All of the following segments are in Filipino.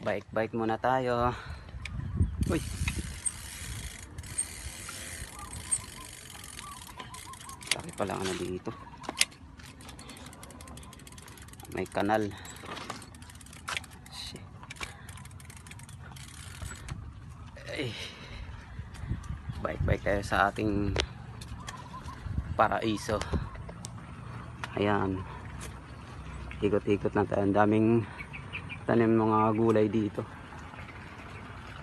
Bike muna tayo. Uy. Laki pala ano dito. May kanal. Shit. Ay. Bike tayo sa ating paraiso. Ayan. Ikot-ikot na tayo. Ang daming tanim mga gulay dito.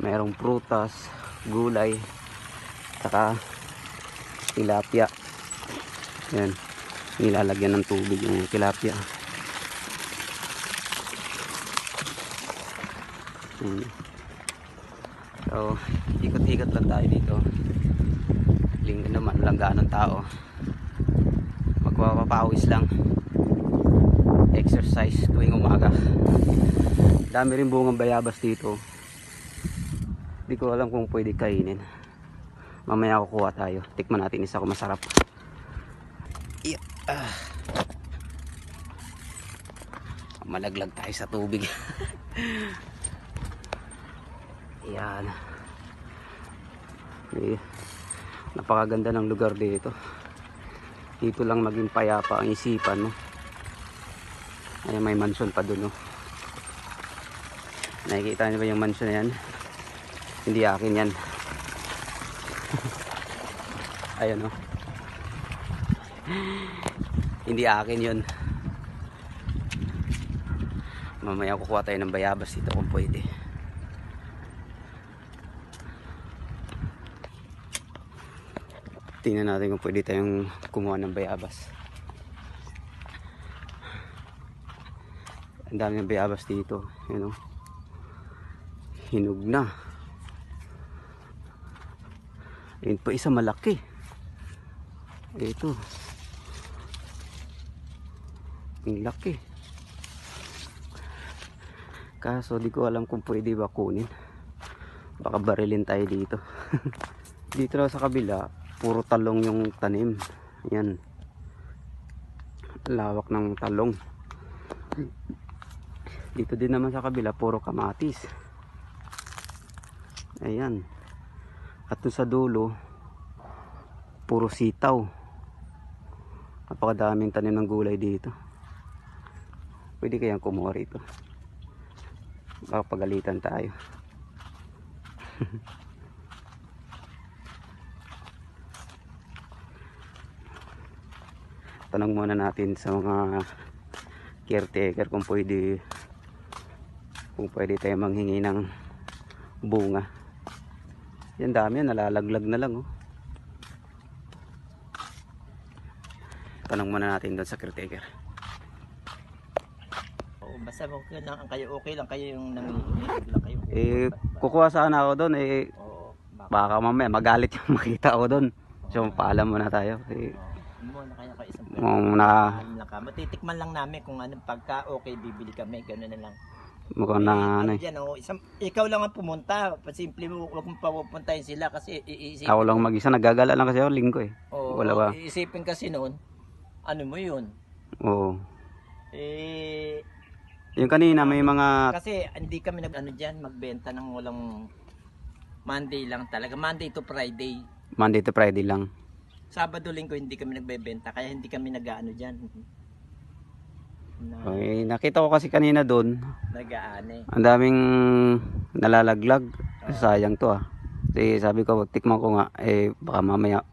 Mayroong prutas, gulay, saka tilapia. Ayan. Nilalagyan ng tubig yung tilapia. Ayan. So, ikot-ikot lang tayo dito. Linggo naman, walang gaanong tao. Magpapapawis lang. Exercise tuwing umaga. Dami rin bungang bayabas dito. Hindi ko alam kung pwede kainin. Mamaya kukuha tayo. Tikman natin isa kung masarap. Yeah. Malaglag tayo sa tubig. Yan. Napakaganda ng lugar dito. Dito lang maging payapa ang isipan mo. Ayan, may mansion pa dun, no? Nakikita niyo ba yung mansion na yan? Hindi akin yan. Ayan, no? Hindi akin yun. Mamaya kukuha tayo ng bayabas dito kung pwede. Tingnan natin kung pwede tayong kumuha ng bayabas. Ang dami ng bayabas dito, you know. Hinog na. Ayun pa isa malaki. Ito. Ang laki. Kaso di ko alam kung pwede ba kunin. Baka barilin tayo dito. Dito na sa kabila, puro talong yung tanim. Yan. Lawak ng talong. Dito din naman sa kabila puro kamatis. Ayan. At dun sa dulo puro sitaw. Napakadaming tanim ng gulay dito. Pwede kayang kumuha rito. Baka pagalitan tayo. Tanong muna natin sa mga caretaker kung pwede tayo manghingi ng bunga. Yan dami yan, nalalaglag na lang, oh. Tanong muna natin doon sa caretaker. Oo, basta okay lang kayo yung nangihingi lang kayo. Kukuha sana ako doon, Oo, baka mamaya magalit yung makita ko doon. So paalam muna tayo. muna kaya kayo isang matitikman lang namin kung ano, pagka okay bibili kami, gano'n na lang. Mukhang na ano eh. Dyan, ikaw lang ang pumunta, simple mo, huwag mong papupuntahin sila kasi iisipin. Ako lang mag-isa, nagagala lang kasi ako linggo eh. Oo, wala ba? Iisipin kasi noon, ano mo yun? Oo. Yung kanina may mga... Kasi hindi kami magbenta ng walang Monday lang talaga. Monday to Friday. Monday to Friday lang. Sabado, Linggo hindi kami nagbebenta kaya hindi kami nag-aano dyan. Okay, nakita ko kasi kanina doon. Nag-aane. Ang daming nalalaglag. Sayang to ah. Kasi sabi ko, tikman ko nga, baka mamaya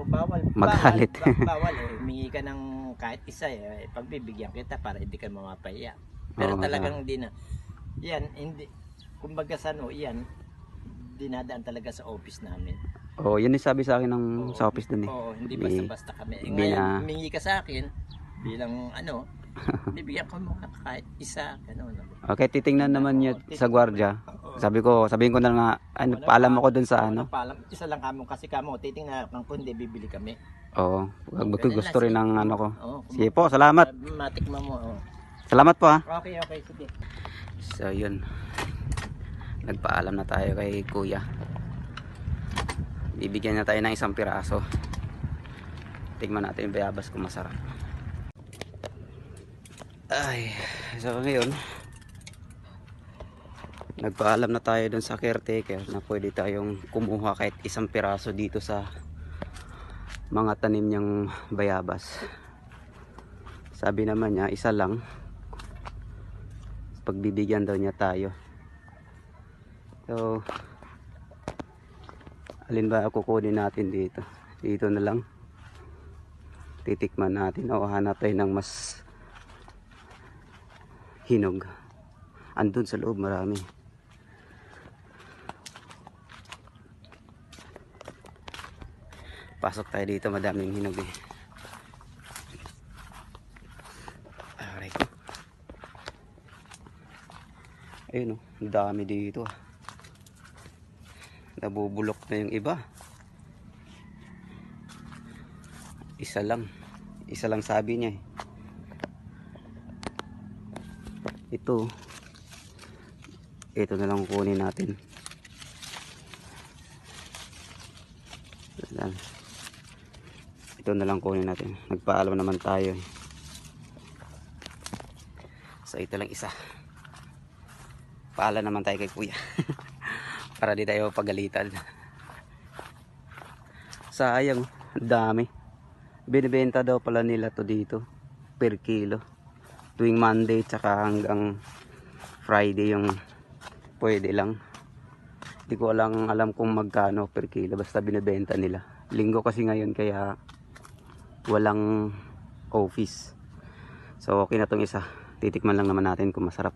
bawal. magalit. Bawal humingi ka ng kahit isa pagbibigyan kita para hindi ka mamapahiya. Pero talagang hindi na. Yan, hindi. Kumbaga yan, dinadaan talaga sa office namin. Yun yung sabi sa akin ng sa office dun eh. Hindi basta-basta kami. Ngayon, humingi ka sa akin, bilang bibigyan ko mo kahit isa, gano'n. Okay, titingnan naman niya sa gwardiya. Sabihin ko na nga, paalam ako dun sa Paalam, isa lang kamo kasi titingnan kung hindi bibili kami. Oo, gusto rin ng ko. Sige po, salamat. Matikman mo. Salamat po ha. Okay, sige. So yun. Nagpaalam na tayo kay kuya. Bibigyan na tayo ng isang piraso. Tignan natin yung bayabas kung masarap. Ay, so ngayon Nagpaalam na tayo dun sa caretaker na pwede tayong kumuha kahit isang piraso dito sa mga tanim niyang bayabas. Sabi naman niya isa lang, pagbibigyan daw niya tayo. So alin ba kukunin natin dito? Dito na lang, titikman natin o hanap tayo ng mas hinog. Andun sa loob marami. Pasok tayo dito, madaming hinog eh. Alright. Ayun oh, ang dami dito ah. Nabubulok na yung iba. Isa lang sabi niya eh. Ito na lang kunin natin. Ito na lang kunin natin. Nagpaalam naman tayo eh. So ito lang isa. Paalam naman tayo kay kuya. Para di tayo pagalitan. Sayang, dami. Binibenta daw pala nila to dito per kilo. Tuwing Monday tsaka hanggang Friday yung pwede lang. Hindi ko alam kung magkano per kilo, basta binibenta nila. Linggo kasi ngayon kaya walang office. So okay na tong isa. Titikman lang naman natin kung masarap.